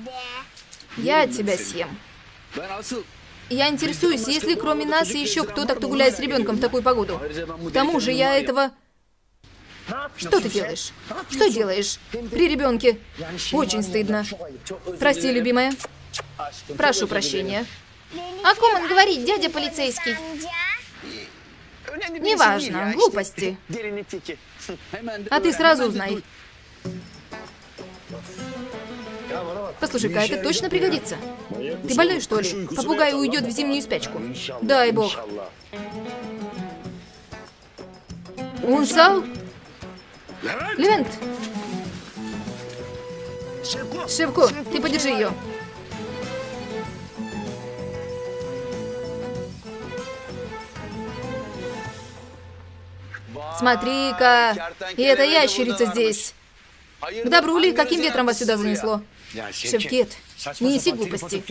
Я тебя съем. Я интересуюсь, есть ли кроме нас и еще кто-то, кто гуляет с ребенком в такую погоду. К тому же я этого... Что ты делаешь? Что делаешь при ребенке? Очень стыдно. Прости, любимая. Прошу прощения. О ком он говорит, дядя полицейский? Неважно, глупости. А ты сразу узнай. Послушай-ка, это точно пригодится. Ты больной, что ли? Попугай уйдет в зимнюю спячку. Дай бог. Унсал? Левент! Шевко, ты подержи ее. Смотри-ка, и эта ящерица здесь. К добру ли, каким ветром вас сюда занесло? Шевкет, не неси глупости.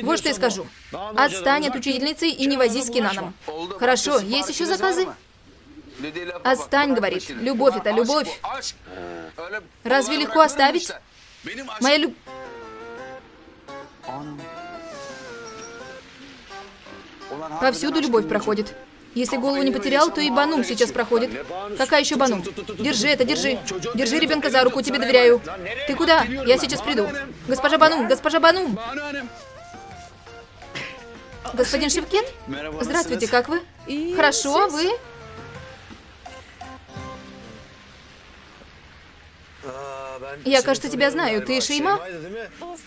Вот что я скажу. Отстань от учительницы и не возись с Кинаном. Хорошо, есть еще заказы? Отстань, говорит. Любовь — это любовь. Разве легко оставить? Моя любовь... Повсюду любовь проходит. Если голову не потерял, то и Банум сейчас проходит. Какая еще Банум? Держи это, держи. Держи ребенка за руку, тебе доверяю. Ты куда? Я сейчас приду. Госпожа Банум, госпожа Банум. Господин Шевкет? Здравствуйте, как вы? Хорошо, а вы? Я, кажется, тебя знаю. Ты Шейма?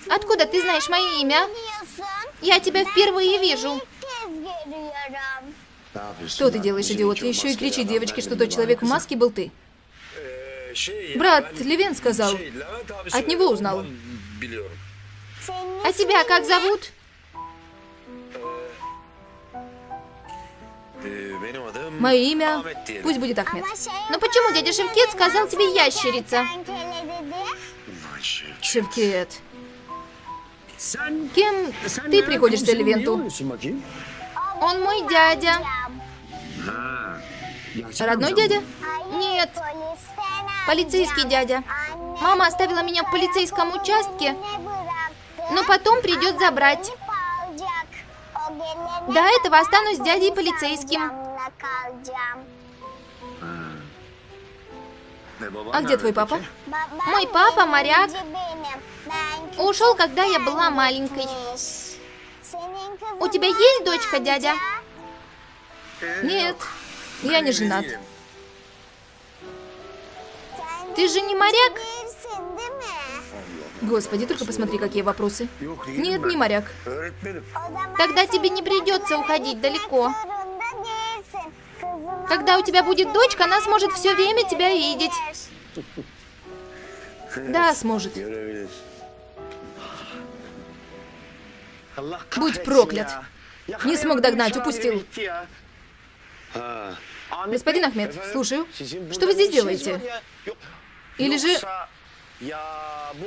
Откуда ты знаешь мое имя? Я тебя впервые вижу. Что ты делаешь, идиот? Еще и кричи девочке, что тот человек в маске был ты. Брат Левен сказал. От него узнал. А тебя как зовут? Мое имя, пусть будет Ахмед. Но почему дядя Шевкет сказал тебе ящерица? Шевкет. Кем ты приходишься Левенту? Он мой дядя. Родной дядя? Нет. Полицейский дядя. Мама оставила меня в полицейском участке, но потом придет забрать. До этого останусь дядей полицейским. А где твой папа? Мой папа моряк. Ушел, когда я была маленькой. У тебя есть дочка, дядя? Нет, я не женат. Ты же не моряк? Господи, только посмотри, какие вопросы. Нет, не моряк. Тогда тебе не придется уходить далеко. Когда у тебя будет дочка, она сможет все время тебя видеть. Да, сможет. Будь проклят. Не смог догнать, упустил. Господин Ахмед, слушаю. Что вы здесь делаете? Или же...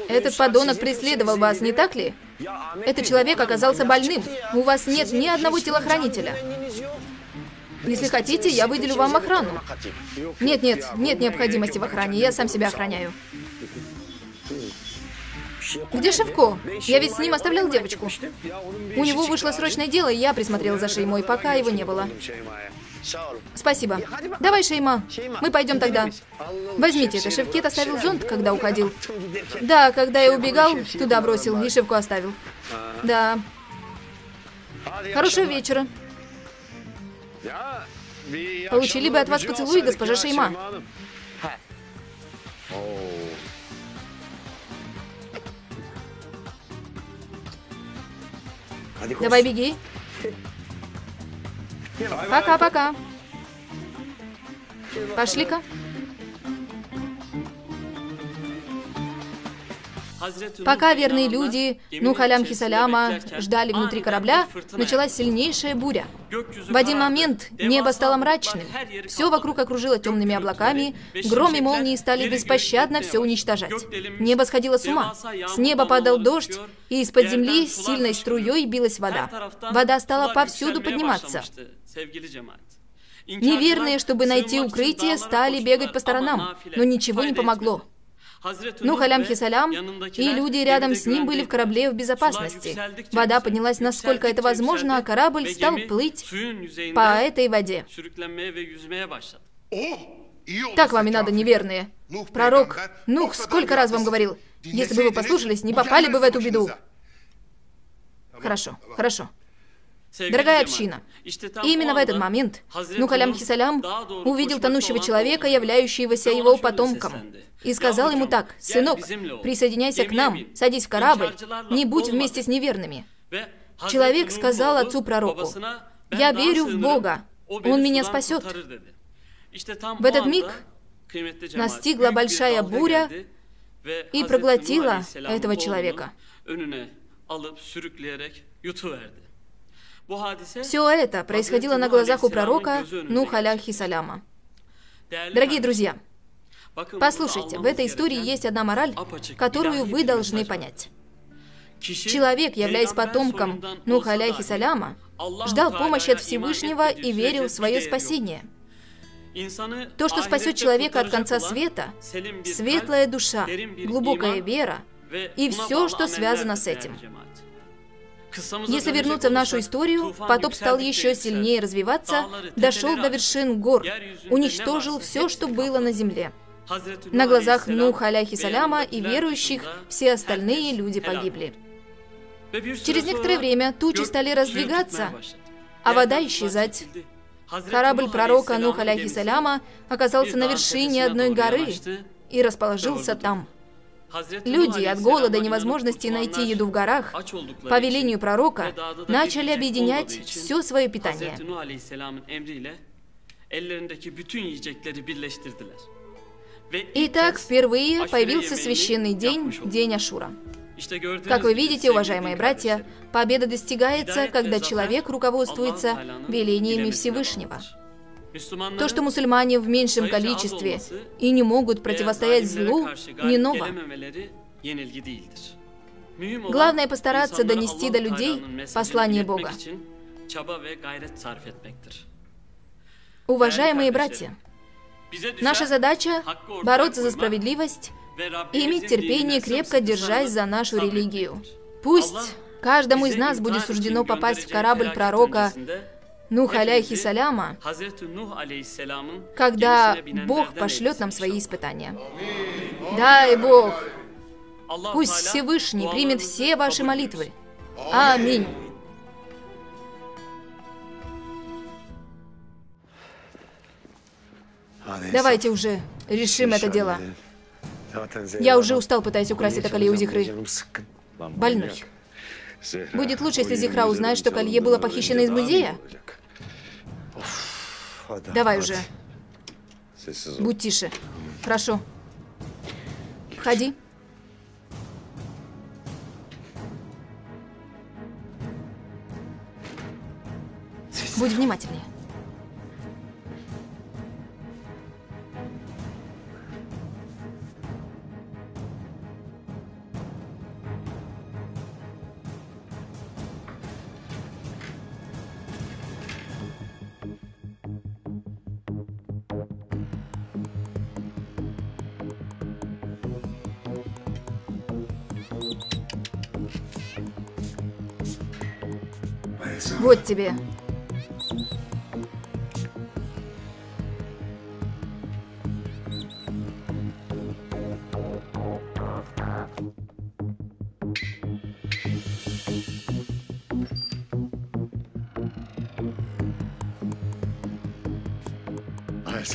Этот подонок преследовал вас, не так ли? Этот человек оказался больным. У вас нет ни одного телохранителя. Если хотите, я выделю вам охрану. Нет необходимости в охране. Я сам себя охраняю. Где Шевко? Я ведь с ним оставлял девочку. У него вышло срочное дело, и я присмотрел за Шеймой, пока его не было. Спасибо. Давай, Шейма. Мы пойдем тогда. Возьмите это. Шевкет оставил зонт, когда уходил. Да, когда я убегал, туда бросил, и Шевку оставил. Да. Хорошего вечера. Получили бы от вас поцелуй, госпожа Шейма. Давай, беги. Пока-пока. Пошли-ка. Пока верные люди Нух алейхиссаляма ждали внутри корабля, началась сильнейшая буря. В один момент небо стало мрачным, все вокруг окружило темными облаками, гром и молнии стали беспощадно все уничтожать. Небо сходило с ума, с неба падал дождь, и из-под земли сильной струей билась вода. Вода стала повсюду подниматься. Неверные, чтобы найти укрытие, стали бегать по сторонам, но ничего не помогло. Нух алейхиссалям и люди рядом с ним были в корабле в безопасности. Вода поднялась, насколько это возможно, а корабль стал плыть по этой воде. Так вам и надо, неверные. Пророк Нух сколько раз вам говорил, если бы вы послушались, не попали бы в эту беду. Хорошо, хорошо. Дорогая община, именно в этот момент Нух алейхиссалям увидел тонущего человека, являющегося его потомком, и сказал ему так: «Сынок, присоединяйся к нам, садись в корабль, не будь вместе с неверными». Человек сказал отцу-пророку: «Я верю в Бога, Он меня спасет». В этот миг настигла большая буря и проглотила этого человека. Все это происходило на глазах у пророка Нуха алейхиссаляма. Дорогие друзья, послушайте, в этой истории есть одна мораль, которую вы должны понять. Человек, являясь потомком Нуха алейхиссаляма, ждал помощи от Всевышнего и верил в свое спасение. То, что спасет человека от конца света, светлая душа, глубокая вера и все, что связано с этим. Если вернуться в нашу историю, потоп стал еще сильнее развиваться, дошел до вершин гор, уничтожил все, что было на земле. На глазах Нуха алейхиссаляма и верующих все остальные люди погибли. Через некоторое время тучи стали раздвигаться, а вода исчезать. Корабль пророка Нуха алейхиссаляма оказался на вершине одной горы и расположился там. Люди от голода и невозможности найти еду в горах, по велению пророка, начали объединять все свое питание. Итак, впервые появился священный день, день Ашура. Как вы видите, уважаемые братья, победа достигается, когда человек руководствуется велениями Всевышнего. То, что мусульмане в меньшем количестве и не могут противостоять злу, не ново. Главное постараться донести до людей послание Бога. Уважаемые братья, наша задача – бороться за справедливость и иметь терпение, крепко держась за нашу религию. Пусть каждому из нас будет суждено попасть в корабль пророка Нух алейхиссаляма, когда Бог пошлет нам свои испытания. Дай Бог! Пусть Всевышний примет все ваши молитвы. Аминь. Давайте уже решим это дело. Я уже устал, пытаясь украсть это колье у Зихры. Больной. Будет лучше, если Зихра узнает, что колье было похищено из музея. Давай уже. Будь тише. Хорошо. Входи. Будь внимательнее. Вот тебе.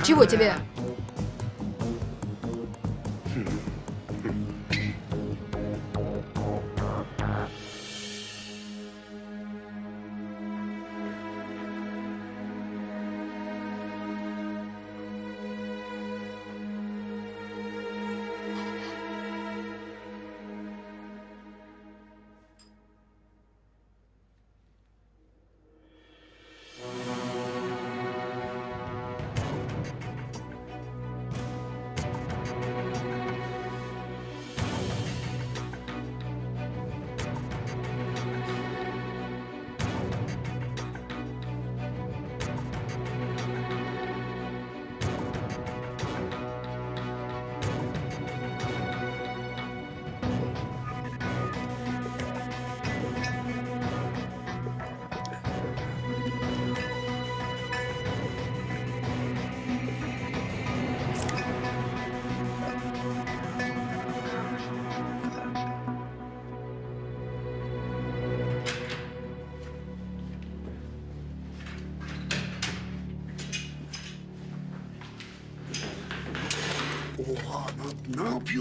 Чего тебе?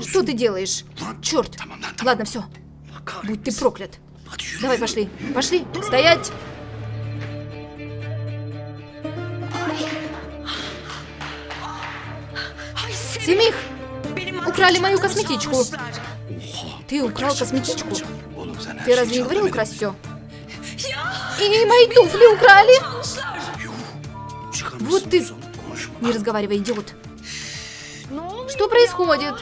Что ты делаешь? Черт! Ладно, все. Будь ты проклят. Давай, пошли. Пошли. Стоять! Семих! Украли мою косметичку. Ты украл косметичку? Ты разве не говорил украсть все? И мои туфли украли! Вот ты... Не разговаривай, идиот. Что происходит?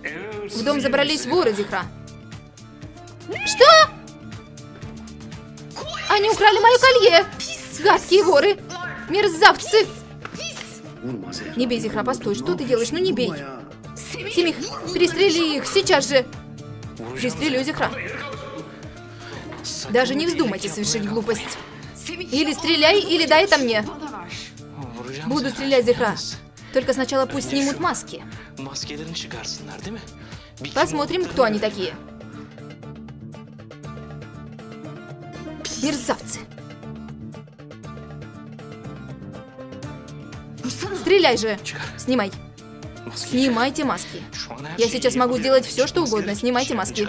В дом забрались воры, Зихра. Что? Они украли мое колье! Гадкие воры! Мерзавцы! Не бей, Зихра, постой. Что ты делаешь? Ну не бей. Семих, пристрели их сейчас же. Пристрелю, Зихра. Даже не вздумайте совершить глупость. Или стреляй, или дай это мне. Буду стрелять, Зихра. Только сначала пусть снимут маски. Посмотрим, кто они такие. Мерзавцы. Стреляй же. Снимай. Снимайте маски. Я сейчас могу сделать все, что угодно. Снимайте маски.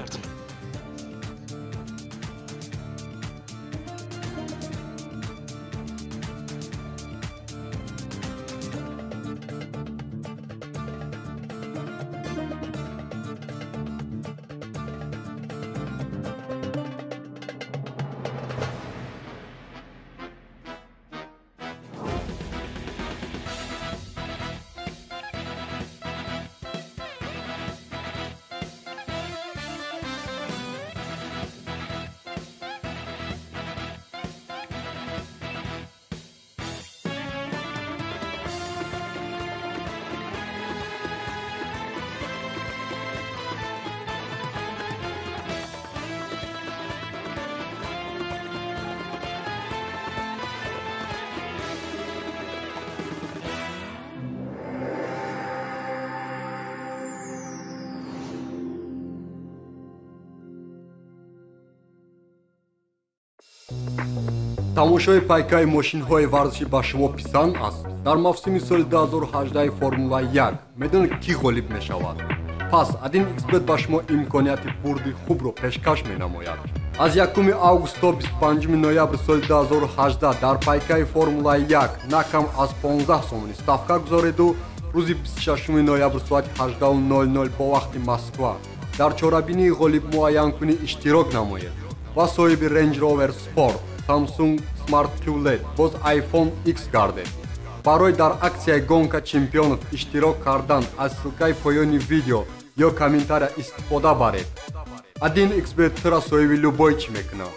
Тамошои пайкаи мошинҳои варзиши ба шумо писанд аст. Дар мавсими соли 2018 Формула 1 медонед ки ғолиб мешавад. Пас AdinXBet ба шумо имконияти бурди хубро пешкаш менамояд. Аз 1 август то 25 ноябр соли 2018 дар пайкаи Формула 1 накам аз 15 сомонӣ ставка гузориду рӯзи 26 ноябр соати 18:00 по вақти Москва дар чорабинии ғолиб муайян иштирок намоед ва соҳиби Range Rover Sport, Samsung Smart QLED боз iPhone X гардед. Барои дар аксияи гонка чемпионов иштирок кардан аз ссилкаи поёни видео ё комментария истифода баред. AdinXBet-ро соҳиби любой чӣ мекунад.